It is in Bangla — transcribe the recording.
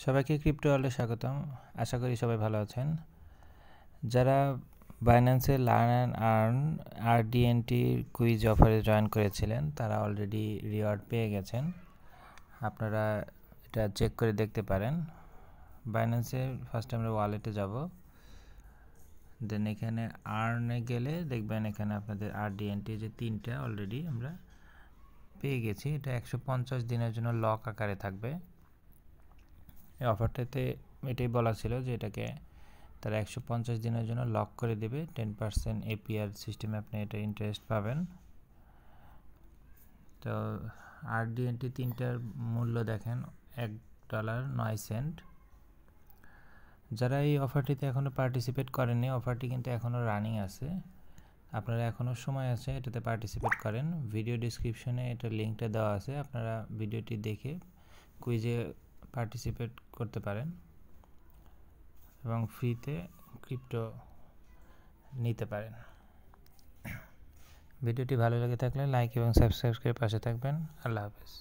সবাইকে ক্রিপ্টো ওয়ার্ল্ডে স্বাগতম। আশা করি সবাই ভালো আছেন। যারা বাইন্যান্সে learn and earn RDNT quiz অফারে জয়েন করেছিলেন তারা অলরেডি রিওয়ার্ড পেয়ে গেছেন। আপনারা এটা চেক করে দেখতে পারেন। বাইন্যান্সে ফার্স্ট আমরা ওয়ালেটে যাব, দেন এখানে আর্নে গেলে দেখবেন এখানে আপনাদের RDNT যে 3টা অলরেডি আমরা পেয়ে গেছি। এটা 150 দিনের জন্য লক আকারে থাকবে। এই অফারটাতে এটাই বলা ছিল যে এটাকে তারা 150 দিনের জন্য লক করে দেবে। 10% APR সিস্টেমে আপনি এটা ইন্টারেস্ট পাবেন। তো RDNT 3টার মূল্য দেখেন $1.09। যারা এই অফারটিতে এখনও পার্টিসিপেট করেননি, অফারটি কিন্তু এখনও রানিং আছে, আপনারা এখনও সময় আছে এটাতে পার্টিসিপেট করেন। ভিডিও ডিসক্রিপশনে এটা লিঙ্কটা দেওয়া আছে, আপনারা ভিডিওটি দেখে কুইজে পার্টিসিপেট করতে পারেন এবং ফ্রিতে ক্রিপ্টো নিতে পারেন। ভিডিওটি ভালো লেগে থাকলে লাইক এবং সাবস্ক্রাইব করে পাশে থাকবেন। আল্লাহ হাফেজ।